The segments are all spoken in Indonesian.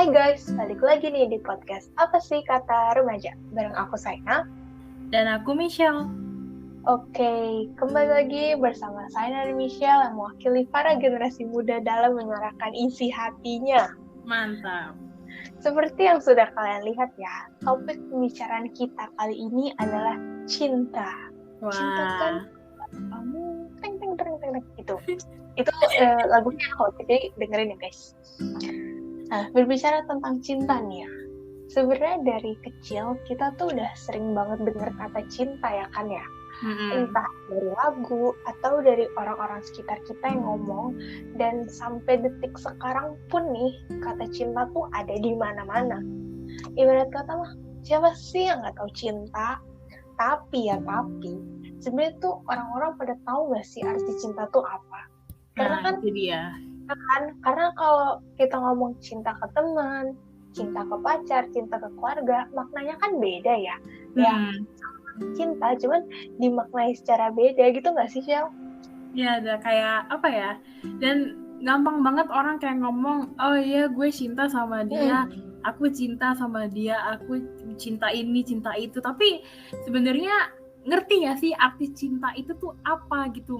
Hai guys, balik lagi nih di podcast Apa Sih Kata Remaja bareng aku Saina. Dan aku Michelle. Oke, kembali lagi bersama Saina dan Michelle yang mewakili para generasi muda dalam menyuarakan isi hatinya. Mantap. Seperti yang sudah kalian lihat ya, topik pembicaraan kita kali ini adalah cinta. Wah. Cinta kan kamu teng gitu. Itu lagunya hot, jadi dengerin ya guys. Nah, berbicara tentang cinta nih ya, sebenarnya dari kecil kita tuh udah sering banget dengar kata cinta ya kan ya. Entah dari lagu atau dari orang-orang sekitar kita yang ngomong, dan sampai detik sekarang pun nih kata cinta tuh ada di mana-mana. Ibarat kata mah, siapa sih yang nggak tahu cinta? Tapi sebenarnya tuh orang-orang pada tahu nggak sih arti cinta tuh apa? Karena kan itu dia. Karena kalau kita ngomong cinta ke teman, cinta ke pacar, cinta ke keluarga, maknanya kan beda ya. Ya, cinta cuman dimaknai secara beda gitu nggak sih, Shell? Ya, ada kayak apa ya? Dan gampang banget orang kayak ngomong, oh iya gue cinta sama dia, aku cinta sama dia, aku cinta ini, cinta itu. Tapi sebenarnya ngerti nggak sih arti cinta itu tuh apa gitu?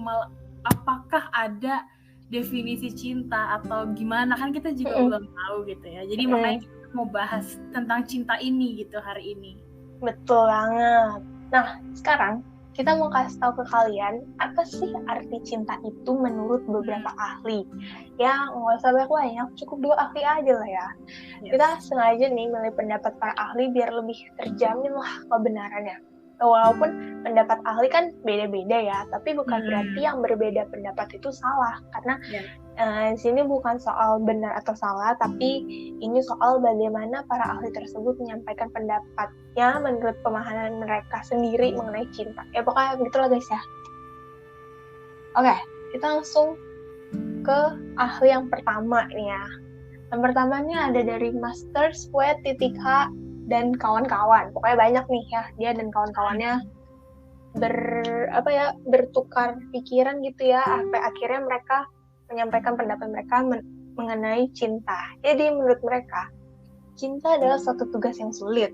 Apakah ada definisi cinta atau gimana, kan kita juga belum tahu gitu ya. Jadi makanya kita mau bahas tentang cinta ini gitu hari ini. Betul banget. Nah, sekarang kita mau kasih tahu ke kalian apa sih arti cinta itu menurut beberapa ahli. Ya, nggak usah banyak, cukup 2 ahli aja lah ya. Yes. Kita sengaja nih milih pendapat para ahli biar lebih terjamin lah kebenarannya. Walaupun pendapat ahli kan beda-beda ya, tapi bukan berarti yang berbeda pendapat itu salah. Karena di sini bukan soal benar atau salah, tapi ini soal bagaimana para ahli tersebut menyampaikan pendapatnya menurut pemahaman mereka sendiri mengenai cinta. Ya pokoknya begitulah guys ya. Oke, kita langsung ke ahli yang pertama nih ya. Yang pertamanya ada dari Masterswet.h dan kawan-kawan. Pokoknya banyak nih ya, dia dan kawan-kawannya bertukar pikiran gitu ya, sampai akhirnya mereka menyampaikan pendapat mereka mengenai cinta. Jadi menurut mereka, cinta adalah suatu tugas yang sulit,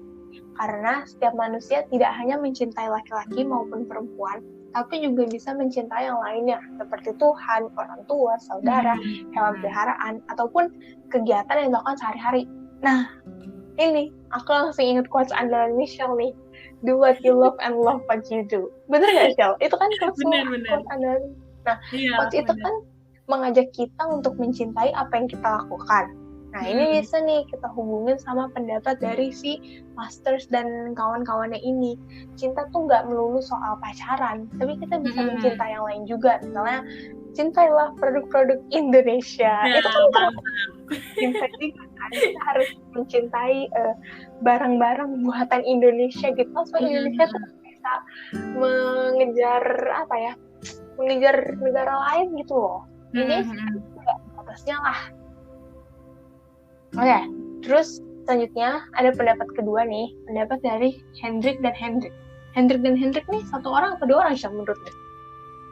karena setiap manusia tidak hanya mencintai laki-laki maupun perempuan, tapi juga bisa mencintai yang lainnya, seperti Tuhan, orang tua, saudara, hewan peliharaan, ataupun kegiatan yang dilakukan sehari-hari. Nah, ini aku langsung ingat quotes andalan Michelle nih. Do what you love and love what you do. Bener gak, Michelle? Itu kan quotes andalan. Nah, quotes itu kan mengajak kita untuk mencintai apa yang kita lakukan. Nah, ini bisa nih kita hubungin sama pendapat dari si Masters dan kawan-kawannya ini. Cinta tuh nggak melulu soal pacaran, tapi kita bisa mencintai yang lain juga. Misalnya, cintailah produk-produk Indonesia. Itu kan cinta juga kan. Kita harus mencintai barang-barang buatan Indonesia gitu. Supaya Indonesia tuh bisa mengejar negara lain gitu loh. Ini nggak batasnya lah. Oke, terus selanjutnya ada pendapat kedua nih, pendapat dari Hendrik dan Hendrik. Hendrik dan Hendrik nih satu orang atau 2 orang sih menurutnya?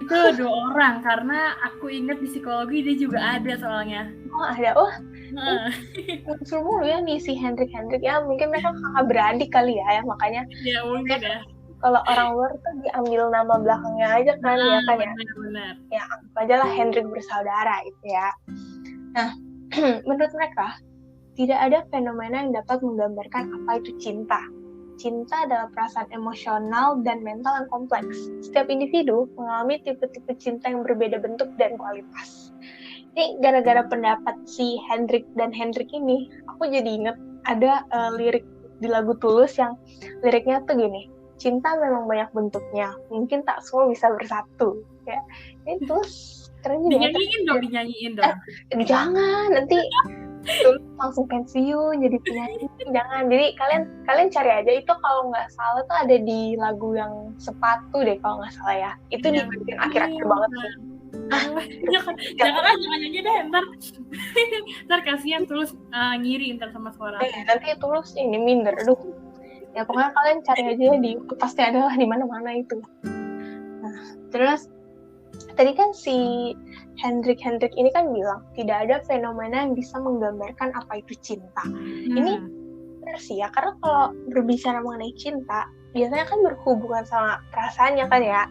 Itu 2 orang, karena aku ingat di psikologi dia juga ada soalnya. Oh ada, muncul mulu ya nih si Hendrik ya, mungkin mereka kakak beradik kali ya makanya. Ya mungkin ya. Kalau orang luar tuh diambil nama belakangnya aja kan, ya kan ya. Benar. Ya anggap aja lah Hendrik bersaudara itu ya. Nah, menurut mereka tidak ada fenomena yang dapat menggambarkan apa itu cinta. Cinta adalah perasaan emosional dan mental yang kompleks. Setiap individu mengalami tipe-tipe cinta yang berbeda bentuk dan kualitas. Ini gara-gara pendapat si Hendrik dan Hendrik ini, aku jadi inget ada lirik di lagu Tulus yang liriknya tuh gini, cinta memang banyak bentuknya, mungkin tak semua bisa bersatu. Ya, ini Tulus keren juga. Dinyanyiin dong. Jangan, nanti langsung pensiun jadi penyanyi. Jangan. Jadi kalian cari aja, itu kalau nggak salah tuh ada di lagu yang Sepatu deh kalau nggak salah ya. Itu di bagian akhir-akhir banget sih. Jangan nyanyi deh, ntar kasihan Tulus ngiri ntar sama suara. Nanti Tulus ini minder. Aduh. Ya pokoknya kalian cari aja di YouTube, pasti ada lah di mana-mana itu. Nah, terus tadi kan si Hendrik ini kan bilang tidak ada fenomena yang bisa menggambarkan apa itu cinta. Ini benar sih ya, karena kalau berbicara mengenai cinta biasanya kan berhubungan sama perasaannya kan ya.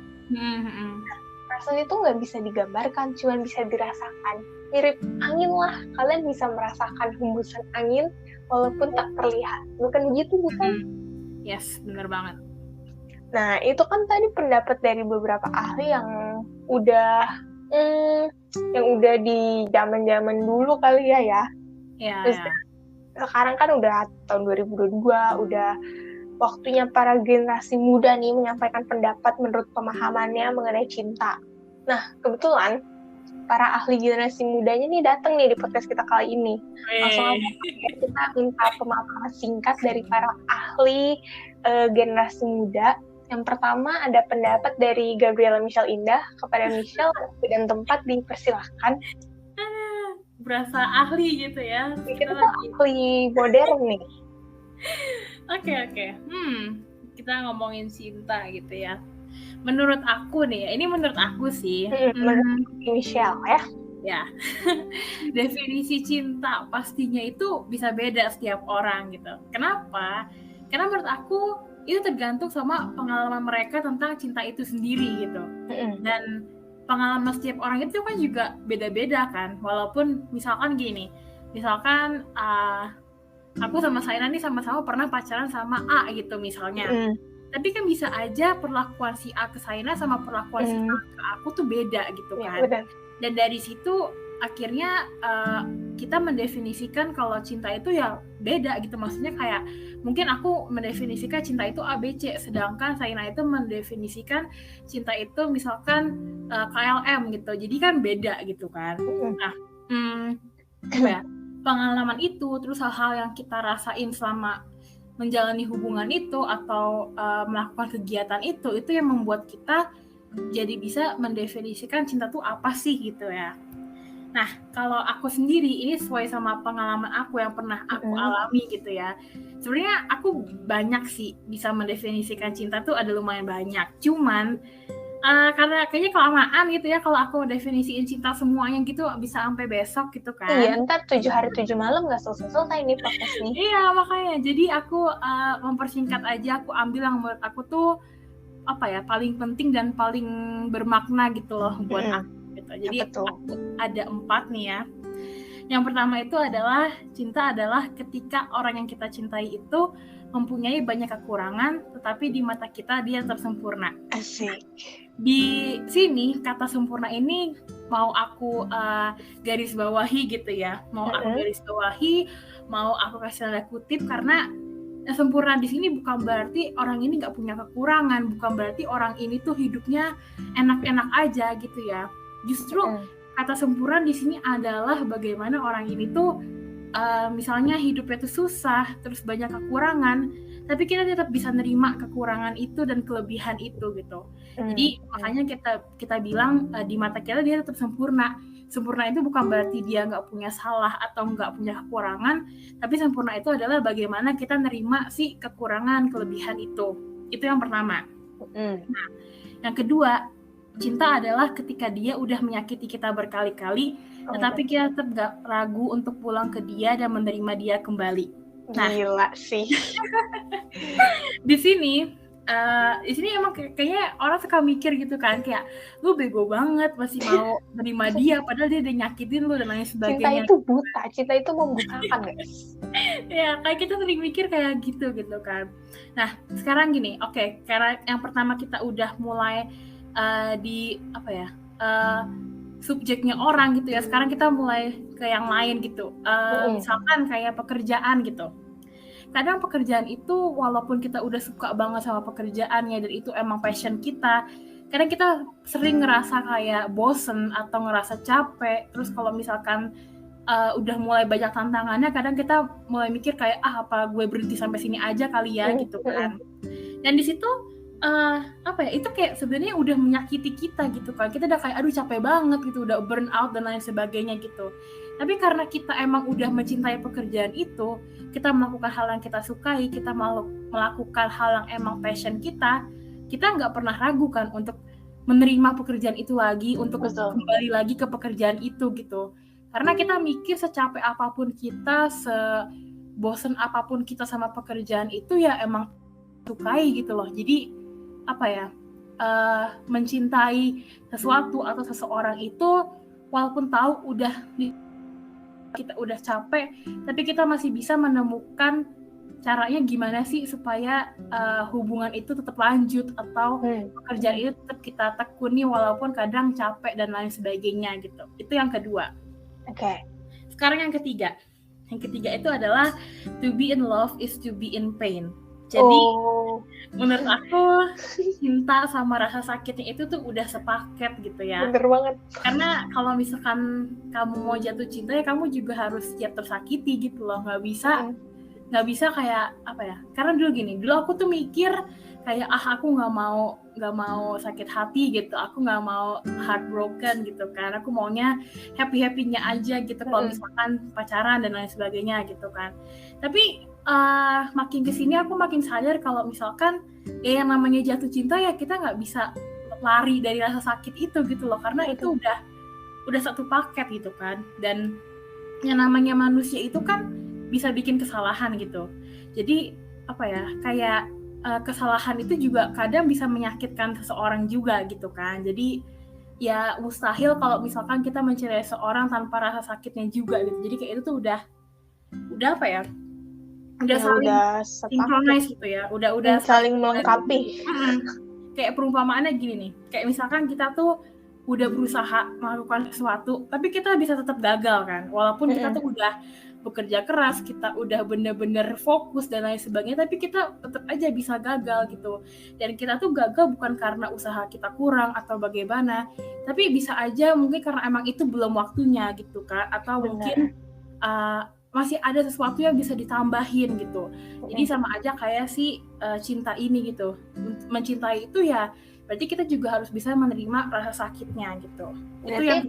Perasaan itu nggak bisa digambarkan, cuma bisa dirasakan. Mirip angin lah, kalian bisa merasakan hembusan angin walaupun tak terlihat. Bukan begitu, bukan? Yes, benar banget. Nah, itu kan tadi pendapat dari beberapa ahli yang udah di zaman-zaman dulu kali ya. Terus sekarang kan udah tahun 2022, udah waktunya para generasi muda nih menyampaikan pendapat menurut pemahamannya mengenai cinta. Nah, kebetulan para ahli generasi mudanya nih datang nih di podcast kita kali ini. Langsung aja kita minta pemaparan singkat dari para ahli generasi muda. Yang pertama ada pendapat dari Gabriela Michelle Indah. Kepada Michelle dan tempat dipersilahkan. Berasa ahli gitu ya. Kita ahli modern nih. Oke. Kita ngomongin cinta gitu ya. Menurut aku nih, ini menurut aku sih. Menurut Michelle ya. Ya, definisi cinta pastinya itu bisa beda setiap orang gitu. Kenapa? Karena menurut aku itu tergantung sama pengalaman mereka tentang cinta itu sendiri gitu. Dan pengalaman setiap orang itu kan juga beda-beda kan. Walaupun misalkan gini, aku sama Saina nih sama-sama pernah pacaran sama A gitu misalnya. Tapi kan bisa aja perlakuan si A ke Saina sama perlakuan si A ke aku tuh beda gitu kan. Dan dari situ akhirnya kita mendefinisikan kalau cinta itu ya beda gitu. Maksudnya kayak mungkin aku mendefinisikan cinta itu ABC, sedangkan Saina itu mendefinisikan cinta itu misalkan KLM gitu. Jadi kan beda gitu kan. Nah, pengalaman itu, terus hal-hal yang kita rasain selama menjalani hubungan itu atau melakukan kegiatan itu yang membuat kita jadi bisa mendefinisikan cinta tuh apa sih gitu ya. Nah, kalau aku sendiri ini sesuai sama pengalaman aku yang pernah aku alami gitu ya. Sebenarnya aku banyak sih bisa mendefinisikan cinta tuh ada lumayan banyak. Cuman karena kayaknya kelamaan gitu ya kalau aku definisiin cinta semuanya gitu bisa sampai besok gitu kan. Iya, ntar 7 hari 7 malam gak selesai nih podcast nih. Iya, makanya jadi aku mempersingkat aja, aku ambil yang menurut aku tuh paling penting dan paling bermakna gitu loh buat aku gitu. Jadi aku ada 4 nih ya. Yang pertama itu adalah cinta adalah ketika orang yang kita cintai itu mempunyai banyak kekurangan tetapi di mata kita dia tetap sempurna. Asik. Di sini kata sempurna ini mau aku garis bawahi gitu ya. Mau aku garis bawahi, mau aku kasih tanda kutip karena sempurna di sini bukan berarti orang ini nggak punya kekurangan, bukan berarti orang ini tuh hidupnya enak-enak aja gitu ya. Justru kata sempurna di sini adalah bagaimana orang ini tuh misalnya hidupnya tuh susah, terus banyak kekurangan, tapi kita tetap bisa nerima kekurangan itu dan kelebihan itu gitu. Jadi makanya kita bilang di mata kita dia tetap sempurna. Sempurna itu bukan berarti dia nggak punya salah atau nggak punya kekurangan, tapi sempurna itu adalah bagaimana kita nerima si kekurangan, kelebihan itu. Itu yang pertama. Nah, yang kedua, cinta adalah ketika dia udah menyakiti kita berkali-kali, tetapi kita tetap nggak ragu untuk pulang ke dia dan menerima dia kembali. Nah, gila sih. Di sini emang kayaknya orang suka mikir gitu kan, kayak lu bego banget masih mau nerima dia padahal dia udah nyakitin lu dan lain sebagainya. Cinta itu buta, cinta itu membutakan guys. Ya kayak kita sering mikir kayak gitu kan. Nah sekarang gini, oke, karena yang pertama kita udah mulai subjeknya orang gitu ya, sekarang kita mulai ke yang lain gitu. Misalkan kayak pekerjaan gitu. Kadang pekerjaan itu walaupun kita udah suka banget sama pekerjaannya dan itu emang passion kita, kadang kita sering ngerasa kayak bosen atau ngerasa capek. Terus kalau misalkan udah mulai banyak tantangannya, kadang kita mulai mikir kayak apa gue berhenti sampai sini aja kali ya gitu kan. Dan di situ itu kayak sebenarnya udah menyakiti kita gitu kan. Kita udah kayak aduh capek banget gitu, udah burn out dan lain sebagainya gitu. Tapi karena kita emang udah mencintai pekerjaan itu, kita melakukan hal yang kita sukai, kita melakukan hal yang emang passion kita nggak pernah ragu kan untuk menerima pekerjaan itu lagi untuk Betul. kembali lagi ke pekerjaan itu gitu. Karena kita mikir secapek apapun kita, sebosen apapun kita sama pekerjaan itu ya emang sukai gitu loh. Jadi apa ya, mencintai sesuatu atau seseorang itu walaupun tahu kita udah capek, tapi kita masih bisa menemukan caranya gimana sih supaya hubungan itu tetap lanjut atau pekerjaan itu tetap kita tekuni walaupun kadang capek dan lain sebagainya gitu. Itu yang kedua. Oke. Sekarang yang ketiga. Yang ketiga itu adalah to be in love is to be in pain. Jadi menurut aku cinta sama rasa sakitnya itu tuh udah sepaket gitu ya. Bener banget. Karena kalau misalkan kamu mau jatuh cinta ya kamu juga harus siap tersakiti gitu loh. Nggak bisa kayak apa ya? Karena dulu aku tuh mikir kayak aku nggak mau sakit hati gitu. Aku nggak mau heartbroken gitu kan. Aku maunya happy-happynya aja gitu kalau misalkan pacaran dan lain sebagainya gitu kan. Tapi makin kesini aku makin sadar kalau misalkan ya yang namanya jatuh cinta ya kita nggak bisa lari dari rasa sakit itu gitu loh, karena itu udah satu paket gitu kan. Dan yang namanya manusia itu kan bisa bikin kesalahan gitu. Jadi apa ya, kayak kesalahan itu juga kadang bisa menyakitkan seseorang juga gitu kan. Jadi ya mustahil kalau misalkan kita mencintai seseorang tanpa rasa sakitnya juga gitu. Jadi kayak itu tuh udah apa ya, udah saling synchronize gitu ya, udah saling melengkapi. Kayak perumpamaannya gini nih, kayak misalkan kita tuh udah berusaha melakukan sesuatu tapi kita bisa tetap gagal kan, walaupun kita tuh udah bekerja keras, kita udah bener-bener fokus dan lain sebagainya, tapi kita tetap aja bisa gagal gitu. Dan kita tuh gagal bukan karena usaha kita kurang atau bagaimana, tapi bisa aja mungkin karena emang itu belum waktunya gitu kan, atau mungkin masih ada sesuatu yang bisa ditambahin gitu. Jadi sama aja kayak si cinta ini gitu. Mencintai itu ya berarti kita juga harus bisa menerima rasa sakitnya gitu. Berarti itu yang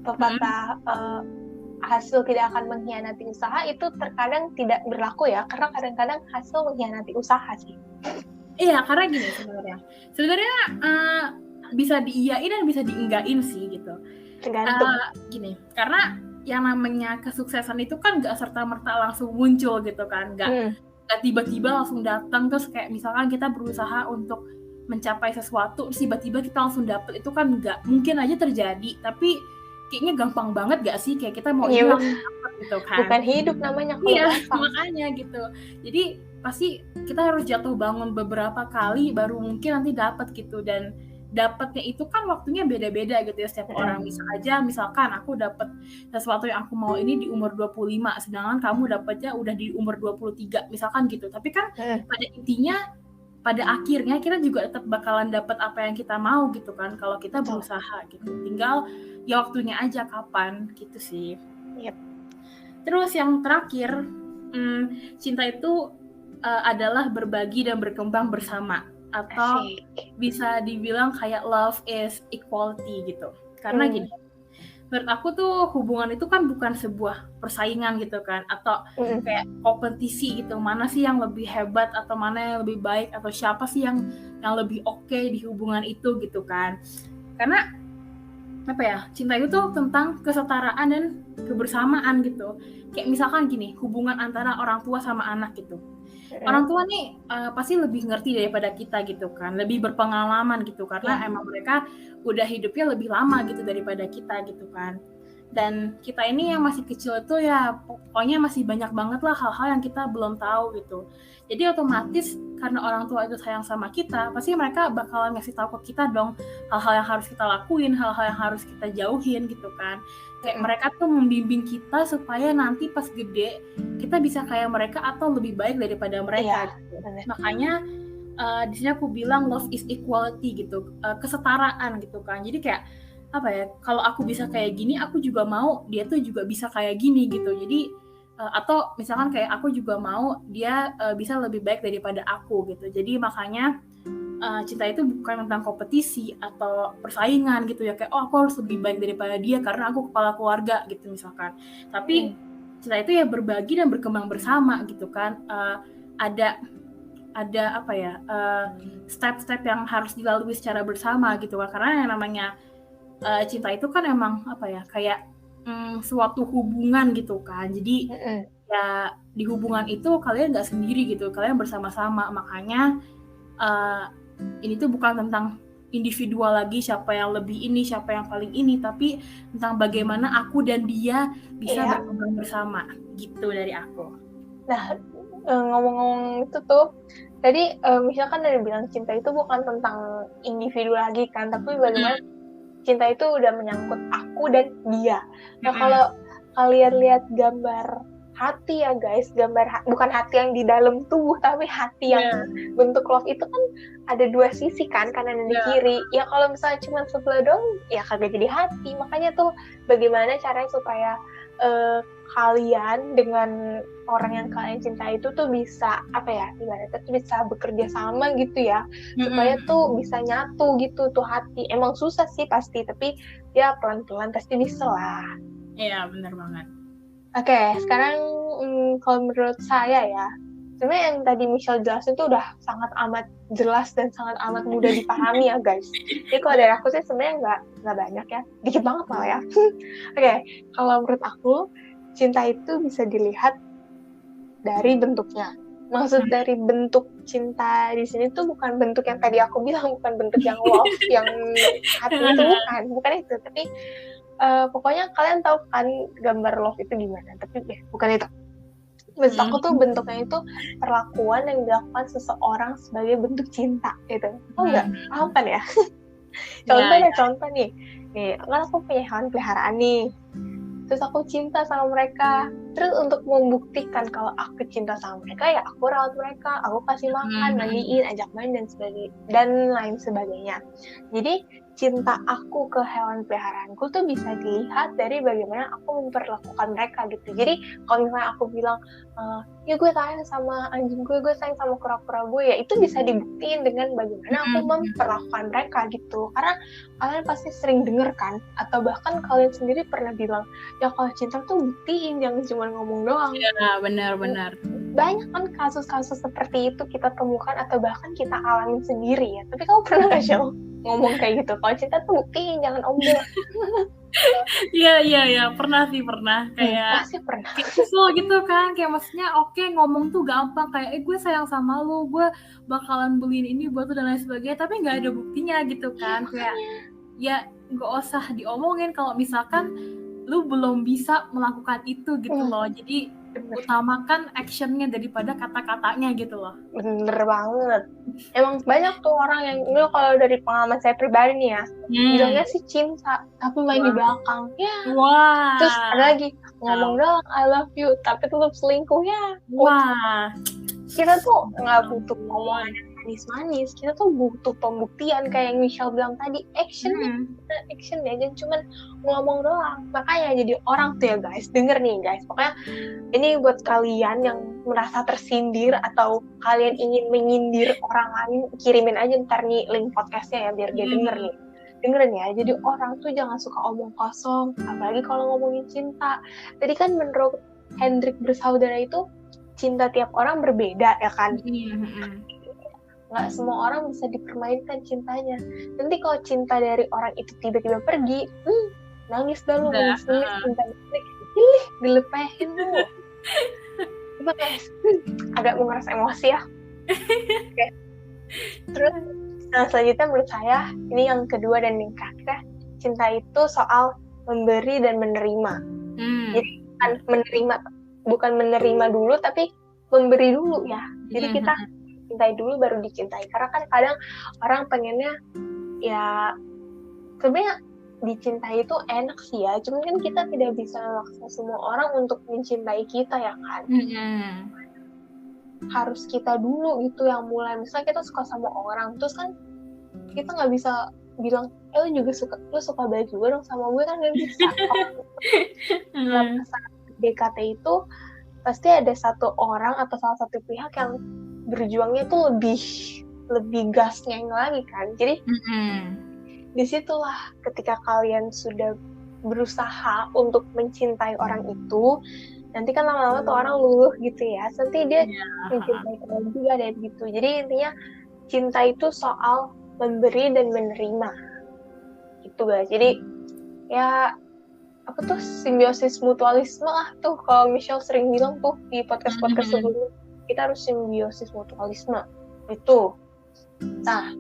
pepatah hasil tidak akan mengkhianati usaha itu terkadang tidak berlaku ya, karena kadang-kadang hasil mengkhianati usaha sih. Iya, karena gini sebenarnya bisa diiyain dan bisa dienggain sih gitu. Tergantung. Gini, karena yang namanya kesuksesan itu kan gak serta-merta langsung muncul gitu kan, gak tiba-tiba langsung datang terus kayak misalkan kita berusaha untuk mencapai sesuatu terus tiba-tiba kita langsung dapet, itu kan gak mungkin aja terjadi. Tapi kayaknya gampang banget gak sih, kayak kita mau hilang dapet gitu kan. Bukan hidup namanya kalau gampang. Makanya gitu. Jadi pasti kita harus jatuh bangun beberapa kali baru mungkin nanti dapet gitu. Dan dapatnya itu kan waktunya beda-beda gitu ya setiap orang. Misalkan aku dapat sesuatu yang aku mau ini di umur 25, sedangkan kamu dapatnya udah di umur 23 misalkan gitu. Tapi kan pada intinya pada akhirnya kita juga tetap bakalan dapat apa yang kita mau gitu kan kalau kita berusaha gitu. Tinggal ya waktunya aja kapan gitu sih. Terus yang terakhir, cinta itu adalah berbagi dan berkembang bersama, atau bisa dibilang kayak love is equality gitu. Karena gini, menurut aku tuh hubungan itu kan bukan sebuah persaingan gitu kan, atau kayak kompetisi gitu, mana sih yang lebih hebat atau mana yang lebih baik atau siapa sih yang lebih oke di hubungan itu gitu kan. Karena apa ya, cinta itu tuh tentang kesetaraan dan kebersamaan gitu. Kayak misalkan gini, hubungan antara orang tua sama anak gitu. Orang tua nih pasti lebih ngerti daripada kita gitu kan, lebih berpengalaman gitu, karena emang mereka udah hidupnya lebih lama gitu daripada kita gitu kan. Dan kita ini yang masih kecil itu ya pokoknya masih banyak banget lah hal-hal yang kita belum tahu gitu. Jadi otomatis karena orang tua itu sayang sama kita, pasti mereka bakalan ngasih tahu ke kita dong hal-hal yang harus kita lakuin, hal-hal yang harus kita jauhin gitu kan. Kayak mereka tuh membimbing kita supaya nanti pas gede kita bisa kayak mereka atau lebih baik daripada mereka gitu. Makanya di sini aku bilang love is equality gitu, kesetaraan gitu kan. Jadi kayak apa ya, kalau aku bisa kayak gini aku juga mau dia tuh juga bisa kayak gini gitu. Jadi atau misalkan kayak aku juga mau dia bisa lebih baik daripada aku gitu. Jadi makanya cinta itu bukan tentang kompetisi atau persaingan gitu ya, kayak aku harus lebih baik daripada dia karena aku kepala keluarga gitu misalkan. Tapi cinta itu ya berbagi dan berkembang bersama gitu kan. Ada ada apa ya, step-step yang harus dilalui secara bersama gitu kan. Karena yang namanya cinta itu kan emang apa ya, kayak suatu hubungan gitu kan. Jadi ya di hubungan itu kalian nggak sendiri gitu, kalian bersama-sama. Makanya ini tuh bukan tentang individual lagi, siapa yang lebih ini, siapa yang paling ini, tapi tentang bagaimana aku dan dia bisa berkembang bersama gitu dari aku. Nah, ngomong-ngomong itu tuh, tadi misalkan dari bilang cinta itu bukan tentang individu lagi kan, tapi bagaimana cinta itu udah menyangkut aku dan dia. Nah, kalau kalian lihat gambar hati ya guys, bukan hati yang di dalam tubuh, tapi hati yang bentuk love itu kan ada dua sisi kan, kanan dan kiri. Ya kalau misalnya cuma sebelah dong, ya kagak jadi hati. Makanya tuh bagaimana caranya supaya kalian dengan orang yang kalian cintai itu tuh bisa apa ya, ibaratnya tuh bisa bekerja sama gitu ya, supaya tuh bisa nyatu gitu tuh hati. Emang susah sih pasti, tapi ya pelan-pelan pasti bisa lah. Iya, benar banget. Oke, sekarang kalau menurut saya ya, sebenarnya yang tadi Michelle jelasin tuh udah sangat amat jelas dan sangat amat mudah dipahami ya guys. Jadi kalau dari aku sih sebenarnya nggak banyak ya, dikit banget malah ya. Oke, kalau menurut aku cinta itu bisa dilihat dari bentuknya. Maksud dari bentuk cinta di sini tuh bukan bentuk yang tadi aku bilang, bukan bentuk yang love, yang hati itu bukan itu. Tapi pokoknya kalian tahu kan gambar love itu gimana. Tapi bukan itu. Maksud aku tuh bentuknya itu perlakuan yang dilakukan seseorang sebagai bentuk cinta gitu. Oh enggak, paham kan ya? Contoh nih, kan aku punya hewan peliharaan nih. Terus aku cinta sama mereka. Terus untuk membuktikan kalau aku cinta sama mereka, ya aku rawat mereka, aku kasih makan, mandiin, ajak main dan lain sebagainya. Jadi cinta aku ke hewan peliharaanku tuh bisa dilihat dari bagaimana aku memperlakukan mereka gitu. Jadi kalau misalnya aku bilang, ya gue sayang sama anjing gue sayang sama kura-kura gue, ya itu bisa dibuktiin dengan bagaimana aku memperlakukan mereka gitu. Karena kalian pasti sering denger kan, atau bahkan kalian sendiri pernah bilang, ya kalau cinta tuh buktiin, jangan cuma ngomong doang. Ya, benar-benar. Banyak kan kasus-kasus seperti itu kita temukan atau bahkan kita alamin sendiri ya. Tapi kamu pernah gak sih ngomong kayak gitu? Kalau cinta tuh buktiin, jangan ombel. Iya, pernah kayak pasti pernah. Kayak kesel gitu kan, kayak maksudnya oke, ngomong tuh gampang, kayak gue sayang sama lu, gue bakalan beliin ini buat lu dan lain sebagainya, tapi nggak ada buktinya gitu kan. Kayak ya nggak usah diomongin kalau misalkan lu belum bisa melakukan itu gitu loh. Jadi utamakan actionnya daripada kata-katanya gitu loh. Bener banget. Emang banyak tuh orang yang, ini kalau dari pengalaman saya pribadi nih ya, bilangnya sih cinta tapi main di belakang ya. Terus ada lagi ngomong doang I love you tapi tetap selingkuh ya. Kita tuh nggak butuh omongan yang manis-manis, kita tuh butuh pembuktian kayak yang Michelle bilang tadi, action ya, jangan cuma ngomong doang. Makanya jadi orang tuh ya guys, denger nih guys, pokoknya ini buat kalian yang merasa tersindir atau kalian ingin menyindir orang lain, kirimin aja ntar nih link podcastnya ya biar dia denger nih. Dengerin ya, jadi orang tuh jangan suka omong kosong, apalagi kalau ngomongin cinta. Tadi kan menurut Hendrik Bersaudara itu cinta tiap orang berbeda ya kan. Nggak semua orang bisa dipermainkan cintanya. Nanti kalau cinta dari orang itu tiba-tiba pergi, nangis dah lu, nangis cinta balik, dilepehin lu. Coba guys, agak menguras emosi ya. Okay. Terus selanjutnya menurut saya, ini yang kedua dan yang terakhir, cinta itu soal memberi dan menerima. Jadi bukan menerima dulu, tapi memberi dulu ya. Jadi kita cintai dulu baru dicintai. Karena kan kadang orang pengennya ya sebenarnya dicintai itu enak sih ya, cuman kan kita tidak bisa memaksa semua orang untuk mencintai kita ya kan. Harus kita dulu gitu yang mulai. Misalnya kita suka sama orang, terus kan kita nggak bisa bilang lu suka baju gue dong sama gue, kan nggak bisa. DKT itu pasti ada satu orang atau salah satu pihak yang berjuangnya tuh lebih gasnya lagi kan. Jadi disitulah ketika kalian sudah berusaha untuk mencintai orang itu, nanti kan lama-lama tuh orang luluh gitu ya, nanti dia mencintai kamu juga deh gitu. Jadi intinya cinta itu soal memberi dan menerima gitu guys. Jadi ya apa tuh simbiosis mutualisme lah tuh, kalau Michelle sering bilang tuh di podcast sebelumnya, kita harus simbiosis mutualisme itu. Nah,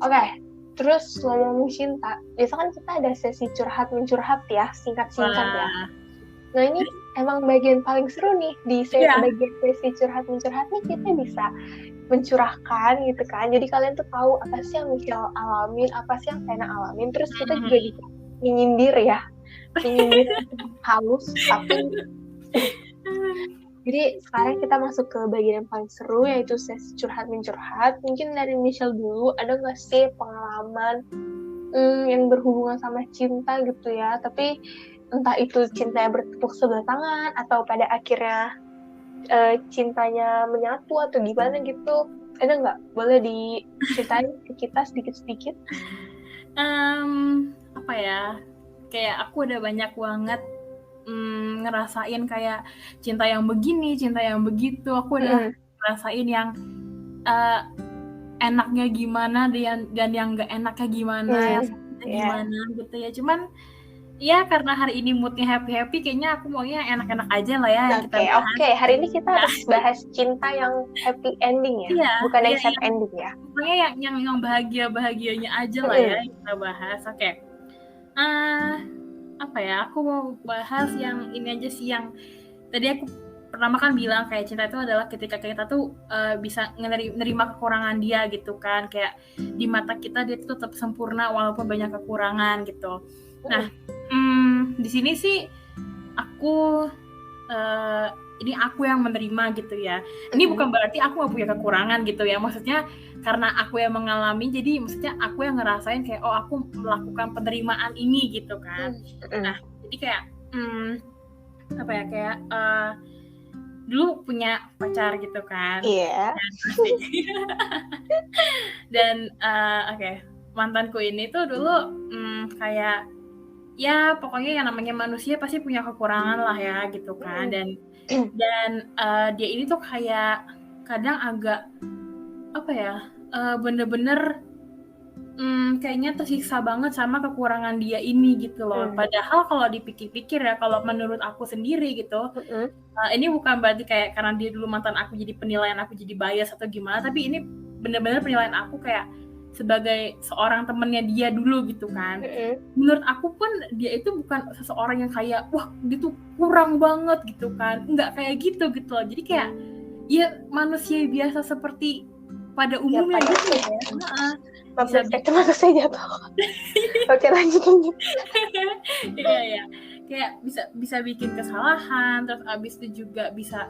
oke. Terus ngomong cinta, biasa kan kita ada sesi curhat mencurhat ya, singkat-singkat ya. Nah ini emang bagian paling seru nih, di bagian sesi curhat mencurhat nih kita bisa mencurahkan gitu kan. Jadi kalian tuh tahu apa sih yang Michelle alamin, apa sih yang Vena alamin, terus kita juga bisa menyindir ya, menyindir halus tapi. Jadi sekarang kita masuk ke bagian yang paling seru, yaitu sesi curhat mencurhat. Mungkin dari Michelle dulu, ada nggak sih pengalaman yang berhubungan sama cinta gitu ya, tapi entah itu cintanya bertepuk sebelah tangan atau pada akhirnya cintanya menyatu atau gimana gitu, ada nggak? Boleh diceritain ke kita sedikit-sedikit? Apa ya, kayak aku udah banyak banget ngerasain kayak cinta yang begini, cinta yang begitu. Aku udah ngerasain yang enaknya gimana dan yang gak enaknya gimana, yang gimana gitu ya. Cuman ya karena hari ini moodnya happy-happy, kayaknya aku maunya enak-enak aja lah ya. Oke. Hari ini kita harus bahas cinta yang happy ending ya, bukan yang sad ending ya. Pokoknya yang bahagia-bahagianya aja lah ya kita bahas. Oke. Apa ya, aku mau bahas yang ini aja sih, yang tadi aku pertama kan bilang kayak cinta itu adalah ketika kita tuh bisa menerima kekurangan dia gitu kan, kayak di mata kita dia tuh tetap sempurna walaupun banyak kekurangan gitu. Nah, di sini sih aku ini aku yang menerima gitu ya. Ini bukan berarti aku gak punya kekurangan gitu ya, maksudnya karena aku yang mengalami, jadi maksudnya aku yang ngerasain kayak aku melakukan penerimaan ini gitu kan. Nah, jadi kayak apa ya, kayak dulu punya pacar gitu kan. Iya. Dan mantanku ini tuh dulu kayak ya pokoknya yang namanya manusia pasti punya kekurangan lah ya gitu kan. Dan dia ini tuh kayak kadang agak apa ya, bener-bener kayaknya tersiksa banget sama kekurangan dia ini gitu loh. Padahal kalau dipikir-pikir ya, kalau menurut aku sendiri gitu, ini bukan berarti kayak karena dia dulu mantan aku jadi penilaian aku jadi bias atau gimana, tapi ini bener-bener penilaian aku kayak sebagai seorang temennya dia dulu gitu kan. Menurut aku pun dia itu bukan seseorang yang kayak wah dia tuh kurang banget gitu kan, nggak kayak gitu loh. Jadi kayak ya manusia biasa seperti pada umumnya ya, gitu ya. Itu manusia jatuh. Oke, lanjut. Iya, kayak bisa bikin kesalahan, terus abis itu juga bisa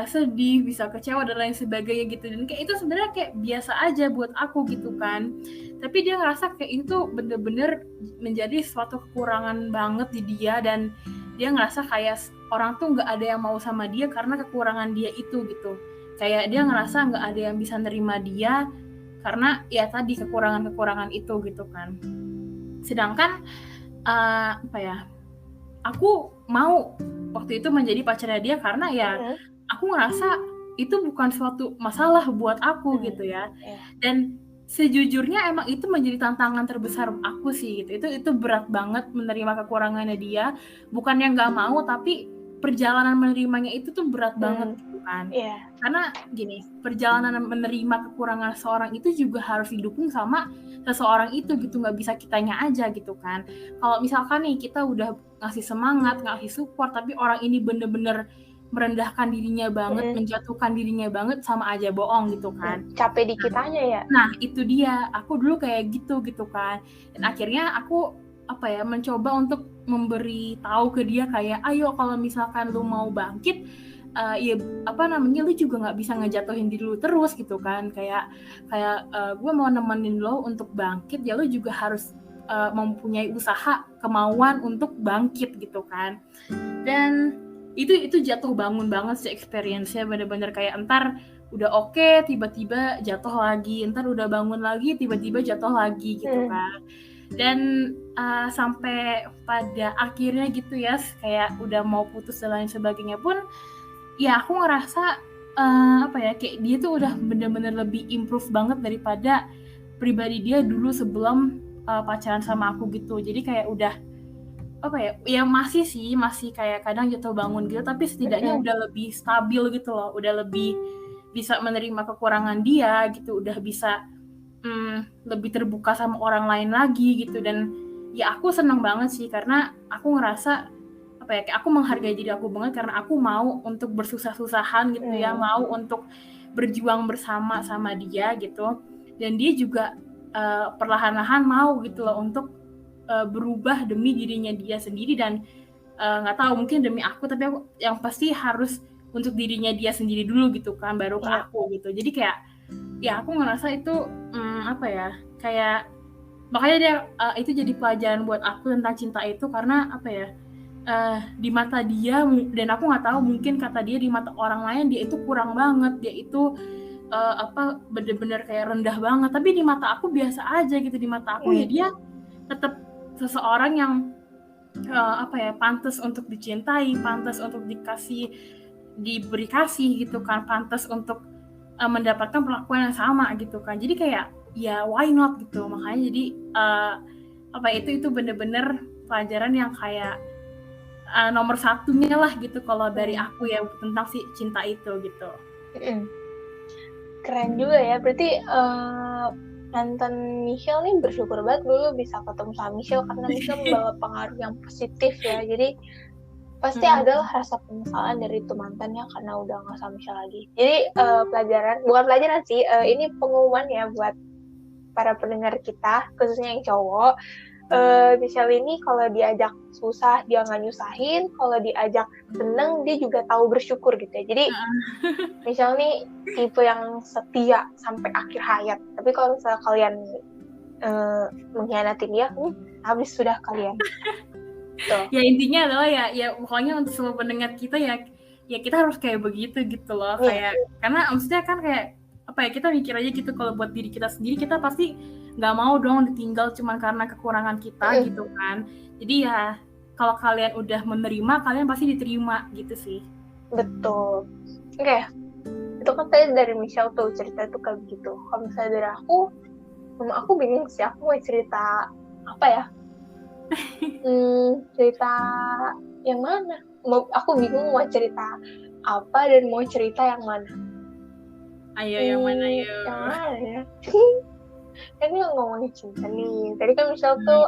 sedih, bisa kecewa dan lain sebagainya gitu. Dan kayak itu sebenarnya kayak biasa aja buat aku gitu kan. Tapi dia ngerasa kayak itu bener-bener menjadi suatu kekurangan banget di dia, dan dia ngerasa kayak orang tuh nggak ada yang mau sama dia karena kekurangan dia itu gitu. Kayak dia ngerasa nggak ada yang bisa nerima dia karena ya tadi kekurangan-kekurangan itu gitu kan. Sedangkan apa ya, aku mau waktu itu menjadi pacarnya dia karena ya aku ngerasa itu bukan suatu masalah buat aku gitu ya. Dan sejujurnya emang itu menjadi tantangan terbesar aku sih gitu. Itu berat banget menerima kekurangannya dia. Bukannya nggak mau, tapi perjalanan menerimanya itu tuh berat banget gitu kan. Karena gini, perjalanan menerima kekurangan seorang itu juga harus didukung sama seseorang itu gitu, nggak bisa kitanya aja gitu kan. Kalau misalkan nih kita udah ngasih semangat, ngasih support, tapi orang ini bener-bener merendahkan dirinya banget, menjatuhkan dirinya banget, sama aja bohong gitu kan. Capek di kitanya ya. Nah itu dia, aku dulu kayak gitu kan. Dan akhirnya aku mencoba untuk memberi tahu ke dia kayak ayo kalau misalkan lu mau bangkit, lu juga nggak bisa ngejatuhin diri lu terus gitu kan. Kayak gue mau nemenin lo untuk bangkit, ya lu juga harus mempunyai usaha, kemauan untuk bangkit gitu kan. Dan itu jatuh bangun banget sih experience-nya, bener-bener kayak entar udah oke, tiba-tiba jatuh lagi, entar udah bangun lagi, tiba-tiba jatuh lagi gitu kan. Dan sampai pada akhirnya gitu ya, kayak udah mau putus dan lain sebagainya pun, ya aku ngerasa apa ya, kayak dia tuh udah bener-bener lebih improve banget daripada pribadi dia dulu sebelum pacaran sama aku gitu. Jadi kayak udah apa ya, ya masih kayak kadang jatuh bangun gitu, tapi setidaknya udah lebih stabil gitu loh, udah lebih bisa menerima kekurangan dia gitu, udah bisa lebih terbuka sama orang lain lagi gitu. Dan ya aku seneng banget sih, karena aku ngerasa apa ya, kayak aku menghargai diri aku banget karena aku mau untuk bersusah-susahan gitu ya, mau untuk berjuang bersama sama dia gitu. Dan dia juga perlahan-lahan mau gitu loh untuk berubah demi dirinya dia sendiri, dan nggak tahu mungkin demi aku, tapi aku yang pasti harus untuk dirinya dia sendiri dulu gitu kan, baru ke aku gitu. Jadi kayak ya aku ngerasa itu apa ya, kayak makanya dia itu jadi pelajaran buat aku tentang cinta itu, karena apa ya, di mata dia, dan aku nggak tahu mungkin kata dia di mata orang lain dia itu kurang banget, dia itu apa bener-bener kayak rendah banget, tapi di mata aku biasa aja gitu. Di mata aku ya dia tetap seseorang yang apa ya, pantas untuk dicintai, pantas untuk diberi kasih gitu kan, pantas untuk mendapatkan perlakuan yang sama gitu kan. Jadi kayak ya why not gitu. Makanya jadi apa itu bener-bener pelajaran yang kayak nomor satunya lah gitu kalau dari aku ya, tentang si cinta itu gitu. Keren juga ya, berarti mantan Michelle nih bersyukur banget dulu bisa ketemu sama Michelle, karena Michelle membawa pengaruh yang positif ya. Jadi pasti adalah rasa penyesalan dari itu mantannya karena udah gak sama Michelle lagi. Jadi bukan pelajaran sih, ini pengumuman ya buat para pendengar kita, khususnya yang cowok. Michelle ini kalau diajak susah dia nggak nyusahin, kalau diajak seneng dia juga tahu bersyukur gitu ya. Jadi Michelle nih tipe yang setia sampai akhir hayat. Tapi kalau misalnya kalian mengkhianatin dia, habis sudah kalian. Tuh. Ya intinya adalah ya pokoknya untuk semua pendengar kita ya kita harus kayak begitu gitu loh. Kayak karena maksudnya kan kayak apa ya, kita mikir aja gitu, kalau buat diri kita sendiri kita pasti nggak mau dong ditinggal cuma karena kekurangan kita gitu kan. Jadi ya kalau kalian udah menerima, kalian pasti diterima gitu sih. Betul. Oke. Itu kan tadi dari Michelle tuh cerita tuh kayak begitu. Kalau misalnya dari aku bingung sih, aku mau cerita apa ya? Cerita yang mana? Aku bingung mau cerita apa dan mau cerita yang mana. Ayo yang mana yuk? Yang mana ya? Kan dia ngomongin cinta nih. Tadi kan Michelle tuh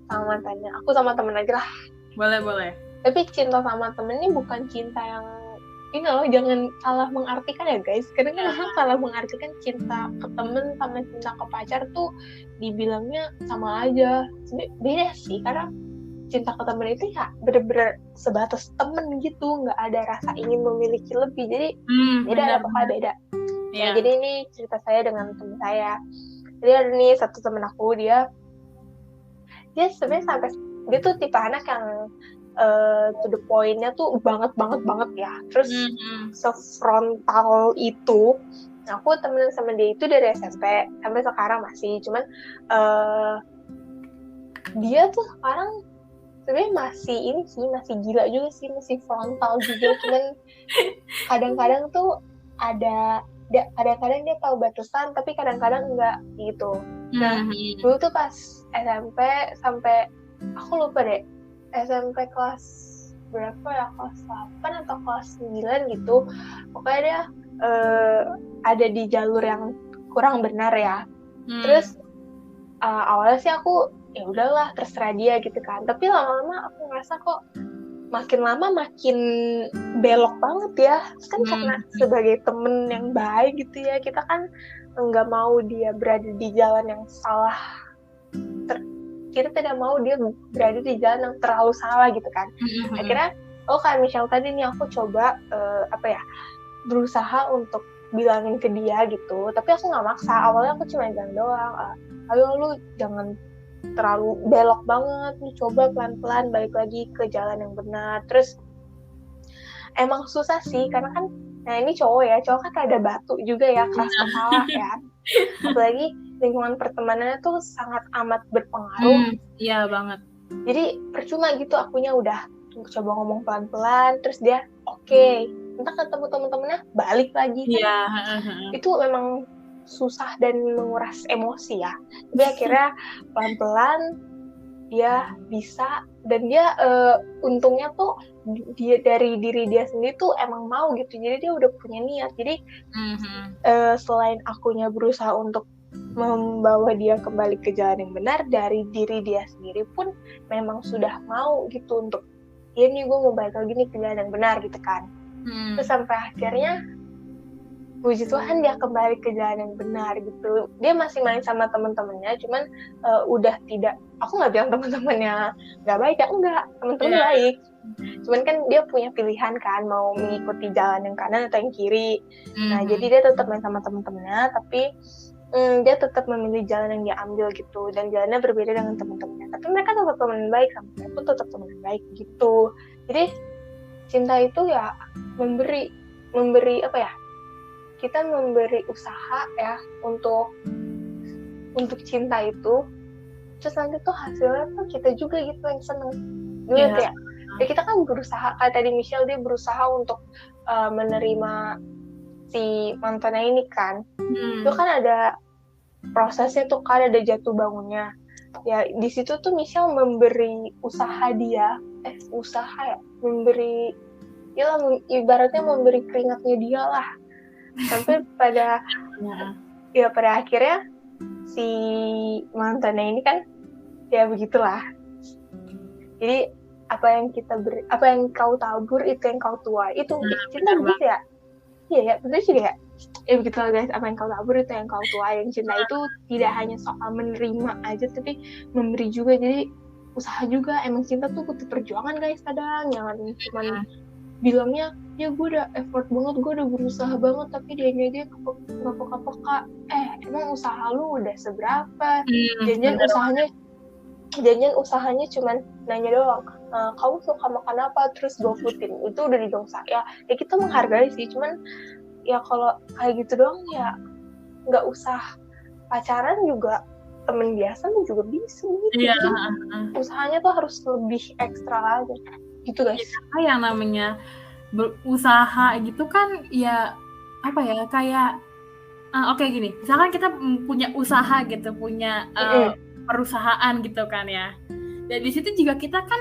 sama mantannya. Aku sama temen aja lah. Boleh. Tapi cinta sama temen ini bukan cinta yang ini loh, jangan salah mengartikan ya guys. Kadang-kadang orang salah mengartikan cinta ke temen sama cinta ke pacar tuh dibilangnya sama aja. Beda sih, karena cinta ke temen itu ya bener-bener sebatas temen gitu, nggak ada rasa ingin memiliki lebih. Jadi beda, beda. Nah, jadi ini cerita saya dengan temen saya. Jadi ada nih satu temen aku, dia sebenarnya sampai dia tuh tipe anak yang to the point-nya tuh banget ya. Terus sefrontal itu. Nah, aku temenan sama dia itu dari SMP sampai sekarang masih. Cuman dia tuh sekarang sebenarnya masih gila juga sih, masih frontal juga. Cuman kadang-kadang tuh kadang-kadang dia tahu batasan, tapi kadang-kadang enggak gitu. Nah, dulu tuh pas SMP sampai aku lupa deh, SMP kelas berapa ya, kelas 8 atau kelas 9 gitu. Pokoknya dia ada di jalur yang kurang benar ya. Terus awalnya sih aku ya udahlah terserah dia gitu kan. Tapi lama-lama aku ngerasa kok makin lama makin belok banget ya. Kan karena sebagai temen yang baik gitu ya, kita kan nggak mau dia berada di jalan yang salah. Kita tidak mau dia berada di jalan yang terlalu salah gitu kan. Akhirnya kayak Michelle tadi nih, aku coba berusaha untuk bilangin ke dia gitu. Tapi aku nggak maksa. Awalnya aku cuma bilang doang, ayo lu jangan terlalu belok banget, lu coba pelan-pelan balik lagi ke jalan yang benar. Terus emang susah sih, karena kan Nah ini cowok kan ada batu juga ya, keras kepala ya. Apalagi lingkungan pertemanannya tuh sangat amat berpengaruh. Iya banget. Jadi percuma gitu akunya udah coba ngomong pelan-pelan, terus dia oke. Entah ketemu temen-temennya balik lagi kan. Iya. Itu memang susah dan menguras emosi ya. Tapi akhirnya pelan-pelan dia bisa, dan dia untungnya tuh dia dari diri dia sendiri tuh emang mau gitu, jadi dia udah punya niat. Jadi selain akunya berusaha untuk membawa dia kembali ke jalan yang benar, dari diri dia sendiri pun memang sudah mau gitu untuk ya nih gue mau balik lagi nih ke jalan yang benar gitu kan. Terus sampai akhirnya puji Tuhan dia kembali ke jalan yang benar gitu. Dia masih main sama teman-temannya, cuman udah tidak, aku nggak bilang teman-temannya nggak baik ya, enggak, teman-teman baik. Cuman kan dia punya pilihan kan, mau mengikuti jalan yang kanan atau yang kiri. Nah jadi dia tetap main sama teman-temannya, tapi dia tetap memilih jalan yang dia ambil gitu, dan jalannya berbeda dengan teman-temannya. Tapi mereka tetap teman baik, sama saya pun tetap teman baik gitu. Jadi cinta itu ya memberi apa ya? Kita memberi usaha ya untuk cinta itu, terus nanti tuh hasilnya tuh kita juga gitu yang seneng. Dulu kayak ya kita kan berusaha, kayak tadi Michelle dia berusaha untuk menerima si mantannya ini kan. Itu kan ada prosesnya tuh kan, ada jatuh bangunnya. Ya di situ tuh Michelle memberi usaha dia, memberi, ya ibaratnya memberi keringatnya dia lah. Sampai pada akhirnya si mantannya ini kan ya begitulah. Jadi apa yang kau tabur itu yang kau tuai. Itu cinta begitu ya. Iya ya, betul juga ya. Begitu lah guys, apa yang kau tabur itu yang kau tuai. Yang cinta itu tidak hanya soal menerima aja, tapi memberi juga. Jadi usaha juga. Emang cinta tuh butuh perjuangan guys kadang. Jangan cuma bilangnya ya gue udah effort banget, gue udah berusaha banget, tapi dia nggak peka-peka. Emang usaha lu udah seberapa? Janjian usahanya cuman nanya doang, kamu suka makan apa, terus gue foodin, itu udah didongsa ya kita menghargai sih. Cuman ya kalau kayak gitu doang ya nggak usah pacaran juga, temen biasa juga bisa gitu. Usahanya tuh harus lebih ekstra aja gitu guys. Ya, yang namanya berusaha gitu kan ya apa ya, kayak oke, gini, misalkan kita punya usaha gitu, punya perusahaan gitu kan ya, dan di situ juga kita kan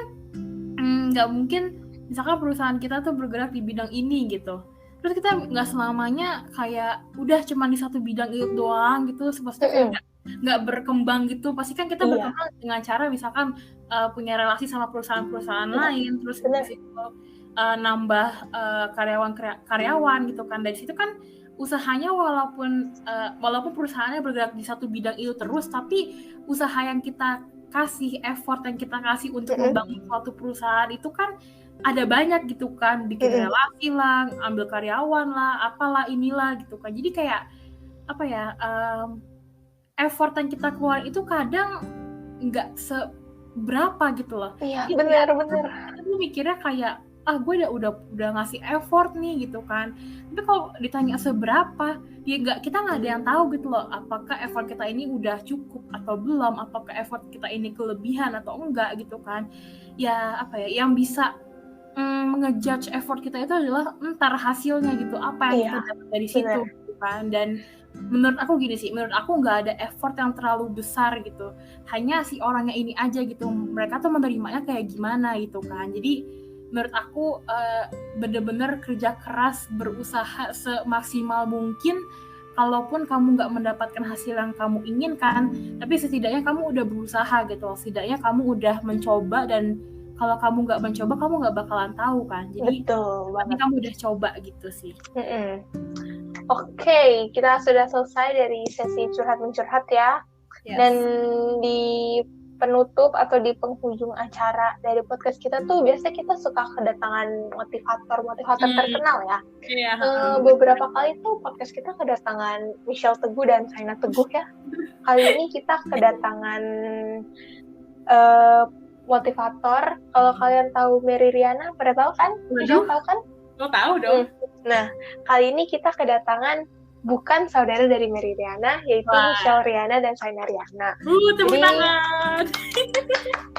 nggak mungkin misalkan perusahaan kita tuh bergerak di bidang ini gitu, terus kita nggak selamanya kayak udah cuma di satu bidang itu doang gitu, maksudnya nggak berkembang gitu. Pasti kan kita berkembang dengan cara misalkan punya relasi sama perusahaan-perusahaan lain, terus di situ nambah karyawan gitu kan. Dari situ kan usahanya walaupun perusahaannya bergerak di satu bidang itu terus, tapi usaha yang kita kasih, effort yang kita kasih untuk membangun suatu perusahaan itu kan ada banyak gitu kan, bikin relasi lah, ambil karyawan lah, apalah inilah gitu kan. Jadi kayak apa ya, effort yang kita keluar itu kadang nggak seberapa gitu loh. Iya, benar. Aku mikirnya kayak gue udah ngasih effort nih gitu kan. Tapi kalau ditanya seberapa, ya kita nggak ada yang tahu gitu loh. Apakah effort kita ini udah cukup atau belum? Apakah effort kita ini kelebihan atau enggak gitu kan? Ya apa ya, yang bisa ngejudge effort kita itu adalah ntar hasilnya gitu. Apa yang kita dapat dari situ gitu kan. Dan menurut aku gini sih, menurut aku nggak ada effort yang terlalu besar gitu. Hanya si orangnya ini aja gitu. Mereka tuh menerimanya kayak gimana gitu kan. Jadi menurut aku bener-bener kerja keras, berusaha semaksimal mungkin. Kalaupun kamu nggak mendapatkan hasil yang kamu inginkan, tapi setidaknya kamu udah berusaha gitu. Setidaknya kamu udah mencoba, dan kalau kamu nggak mencoba, kamu nggak bakalan tahu kan. Jadi kamu udah coba gitu sih. Oke, kita sudah selesai dari sesi curhat-mencurhat ya. Yes. Dan di penutup atau di penghujung acara dari podcast kita tuh biasanya kita suka kedatangan motivator terkenal ya. Beberapa kali tuh podcast kita kedatangan Michelle Teguh dan Saina Teguh ya. Kali ini kita kedatangan motivator. Kalau kalian tahu Mary Riana, pada tahu kan? Michelle tahu kan? Lo tahu dong. Nah, kali ini kita kedatangan bukan saudara dari Mary Riana, yaitu Wah. Michelle Riana dan Saina Riana. Tepuk Jadi, tangan.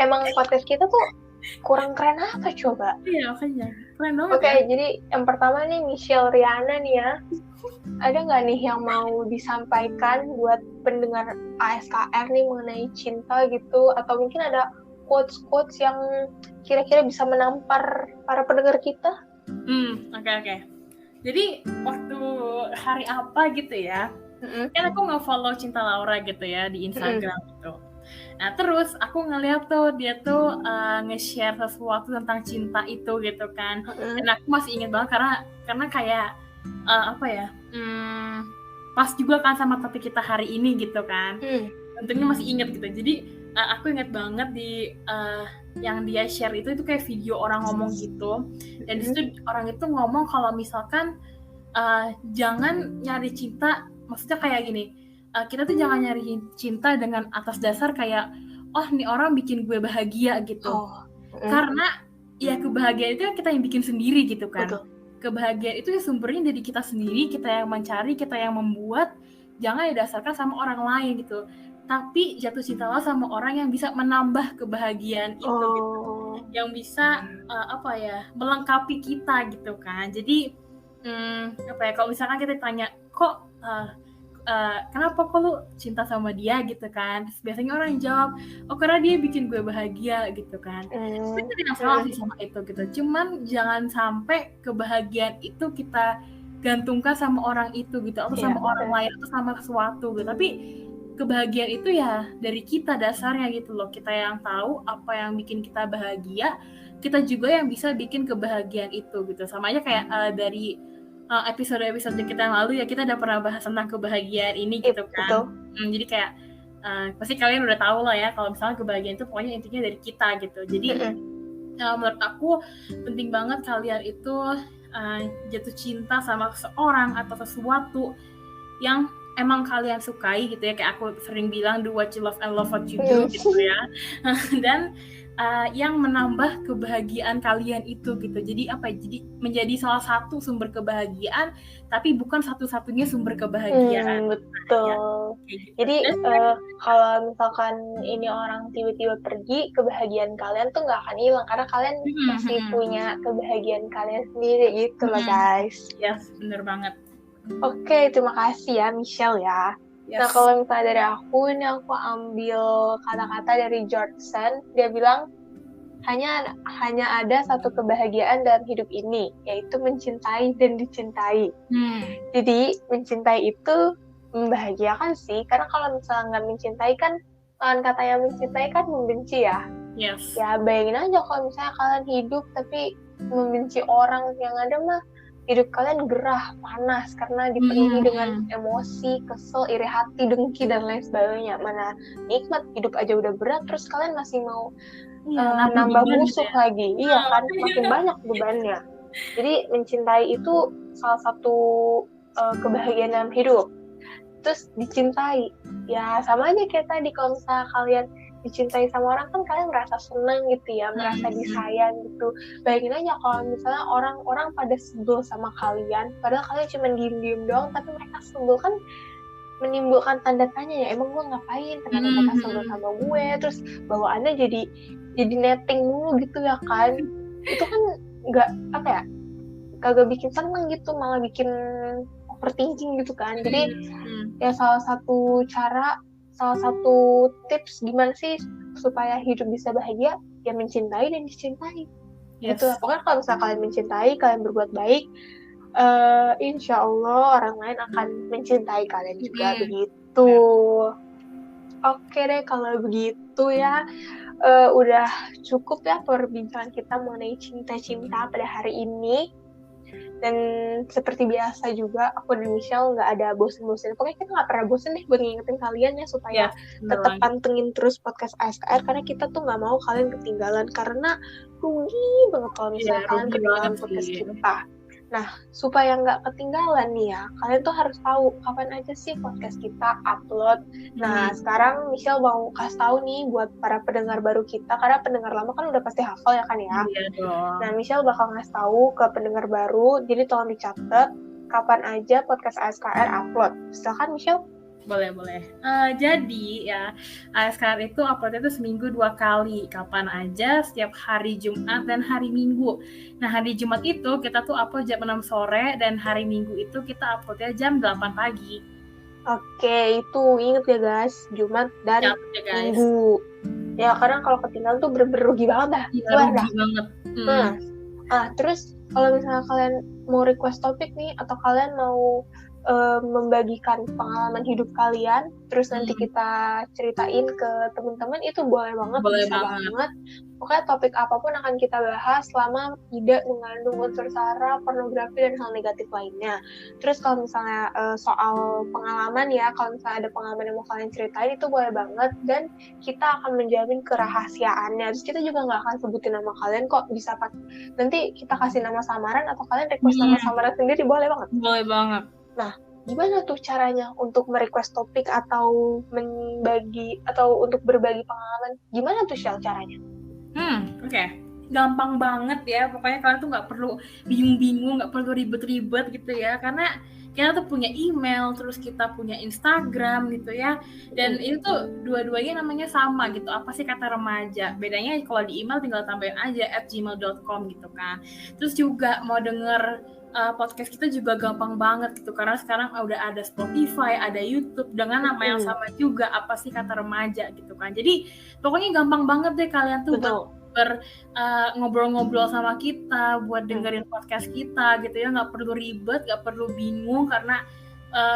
emang podcast kita tuh kurang keren apa coba? Iya, makanya. Keren banget Oke, ya. jadi yang pertama nih Michelle Riana nih ya. Ada nggak nih yang mau disampaikan buat pendengar ASKR nih mengenai cinta gitu? Atau mungkin ada quotes-quotes yang kira-kira bisa menampar para pendengar kita? Oke. Jadi waktu hari apa gitu ya, kan aku nge-follow Cinta Laura gitu ya di Instagram gitu. Nah terus aku ngeliat tuh dia tuh nge-share sesuatu tentang cinta itu gitu kan. Dan aku masih inget banget karena kayak apa ya, pas juga kan sama topik kita hari ini gitu kan. Tentunya masih inget gitu. Jadi aku inget banget di yang dia share itu kayak video orang ngomong gitu. Dan disitu orang itu ngomong kalau misalkan jangan nyari cinta, maksudnya kayak gini, kita tuh jangan nyari cinta dengan atas dasar kayak oh nih orang bikin gue bahagia gitu. Karena ya kebahagiaan itu kita yang bikin sendiri gitu kan. Betul. Kebahagiaan itu ya sumbernya dari kita sendiri, kita yang mencari, kita yang membuat, jangan didasarkan sama orang lain gitu. Tapi jatuh cintalah sama orang yang bisa menambah kebahagiaan itu gitu. Yang bisa melengkapi kita gitu kan. Jadi kalau misalkan kita tanya kok kenapa kok lu cinta sama dia gitu kan, terus biasanya orang jawab oh karena dia bikin gue bahagia gitu kan. Tapi tidak salah sih sama itu gitu, cuman jangan sampai kebahagiaan itu kita gantungkan sama orang itu gitu, atau sama orang lain atau sama sesuatu gitu. Tapi kebahagiaan itu ya dari kita dasarnya gitu loh, kita yang tahu apa yang bikin kita bahagia, kita juga yang bisa bikin kebahagiaan itu gitu. Sama aja kayak dari episode-episode kita yang lalu ya, kita udah pernah bahas tentang kebahagiaan ini gitu kan. Jadi kayak pasti kalian udah tahu lah ya kalau misalnya kebahagiaan itu pokoknya intinya dari kita gitu. Jadi menurut aku penting banget kalian itu jatuh cinta sama seseorang atau sesuatu yang emang kalian sukai gitu ya, kayak aku sering bilang do what you love and love what you do gitu ya. Dan yang menambah kebahagiaan kalian itu gitu. Jadi jadi menjadi salah satu sumber kebahagiaan, tapi bukan satu-satunya sumber kebahagiaan. Betul. Gitu. Jadi kalau misalkan ini orang tiba-tiba pergi, kebahagiaan kalian tuh nggak akan hilang karena kalian masih punya kebahagiaan kalian sendiri gitu loh guys. Yes, bener banget. Oke, terima kasih ya Michelle ya. Yes. Nah kalau misalnya dari aku, ini aku ambil kata-kata dari George Sand. Dia bilang, hanya ada satu kebahagiaan dalam hidup ini, yaitu mencintai dan dicintai. Jadi mencintai itu membahagiakan sih, karena kalau misalnya nggak mencintai kan, lawan kata yang mencintai kan membenci ya. Yes. Ya bayangin aja kalau misalnya kalian hidup tapi membenci orang, yang ada mah hidup kalian gerah, panas, karena dipenuhi dengan emosi, kesel, iri hati, dengki, dan lain sebagainya. Mana nikmat, hidup aja udah berat, terus kalian masih mau nambah musuh lagi. Iya kan, makin banyak bebannya. Jadi mencintai itu salah satu kebahagiaan dalam hidup. Terus dicintai, ya sama aja kayak tadi, kalau misalnya kalian dicintai sama orang kan kalian merasa senang gitu ya, merasa disayang gitu. Bayangin aja kalau misalnya orang-orang pada sebel sama kalian, padahal kalian cuma diem-diem doang, tapi mereka sebel kan menimbulkan tanda tanya ya, emang gue ngapain, kenapa mereka sebel sama gue, terus bawaannya jadi netting mulu gitu ya kan. Itu kan kagak bikin seneng gitu, malah bikin overthinking gitu kan. Jadi ya salah satu tips gimana sih supaya hidup bisa bahagia, ya mencintai dan dicintai. Yes. Gitu. Pokoknya kalau misalnya kalian mencintai, kalian berbuat baik, insya Allah orang lain akan mencintai kalian juga begitu. Oke deh kalau begitu ya, udah cukup ya perbincangan kita mengenai cinta-cinta pada hari ini. Dan seperti biasa juga aku dan Michelle nggak ada bosen-bosen. Pokoknya kita nggak pernah bosen deh buat ngingetin kalian ya supaya tetap pantengin terus podcast ASKR, karena kita tuh nggak mau kalian ketinggalan, karena rugi banget kalau misalnya kalian ketinggalan podcast kita. Supaya nggak ketinggalan nih ya, kalian tuh harus tahu kapan aja sih podcast kita upload. Nah, sekarang Michelle mau kasih tahu nih buat para pendengar baru kita, karena pendengar lama kan udah pasti hafal ya kan ya. Iya dong. Nah, Michelle bakal ngasih tahu ke pendengar baru, jadi tolong dicatat kapan aja podcast ASKR upload. Silakan Michelle. Boleh. Jadi ya, ASKR itu uploadnya itu seminggu 2 kali. Kapan aja, setiap hari Jumat dan hari Minggu. Nah, hari Jumat itu kita tuh upload jam 6 sore, dan hari Minggu itu kita uploadnya jam 8 pagi. Oke, itu inget ya guys, Jumat dan Catat ya guys. Minggu. Ya, karena kalau ketinggalan tuh bener-bener rugi banget dah. Iya, rugi banget. Terus kalau misalnya kalian mau request topik nih, atau kalian mau membagikan pengalaman hidup kalian, terus nanti kita ceritain ke teman-teman, itu boleh banget, bisa banget. Pokoknya topik apapun akan kita bahas selama tidak mengandung unsur sara, pornografi, dan hal negatif lainnya. Terus kalau misalnya soal pengalaman ya, kalau misalnya ada pengalaman yang mau kalian ceritain, itu boleh banget, dan kita akan menjamin kerahasiaannya. Terus kita juga nggak akan sebutin nama kalian kok, bisa nanti kita kasih nama samaran, atau kalian request nama samaran sendiri, boleh banget. Boleh banget. Nah, gimana tuh caranya untuk merequest topik atau membagi atau untuk berbagi pengalaman? Gimana tuh Shell caranya? Oke. Gampang banget ya. Pokoknya kalian tuh nggak perlu bingung-bingung, nggak perlu ribet-ribet gitu ya. Karena kita tuh punya email, terus kita punya Instagram gitu ya. Dan itu tuh dua-duanya namanya sama gitu. Apa sih kata remaja? Bedanya kalau di email tinggal tambahin aja @gmail.com gitu kan. Terus juga mau denger podcast kita juga gampang banget gitu, karena sekarang udah ada Spotify, ada YouTube dengan nama yang sama juga, apa sih kata remaja gitu kan. Jadi pokoknya gampang banget deh kalian tuh buat ngobrol-ngobrol sama kita, buat dengerin podcast kita gitu ya. Nggak perlu ribet, nggak perlu bingung, karena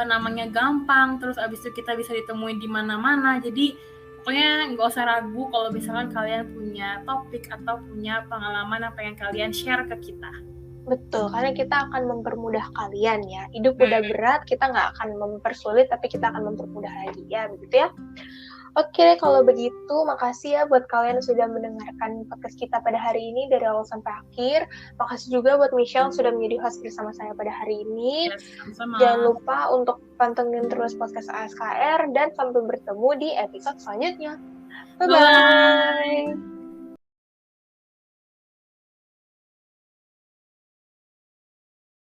namanya gampang. Terus abis itu kita bisa ditemuin di mana-mana. Jadi pokoknya nggak usah ragu kalau misalkan kalian punya topik atau punya pengalaman apa yang kalian share ke kita. Betul, karena kita akan mempermudah kalian ya. Hidup udah berat, kita nggak akan mempersulit, tapi kita akan mempermudah lagi ya, begitu ya. Oke, kalau begitu, makasih ya buat kalian yang sudah mendengarkan podcast kita pada hari ini dari awal sampai akhir. Makasih juga buat Michelle sudah menjadi host bersama saya pada hari ini. Sama. Jangan lupa untuk pantengin terus podcast ASKR, dan sampai bertemu di episode selanjutnya. Bye-bye!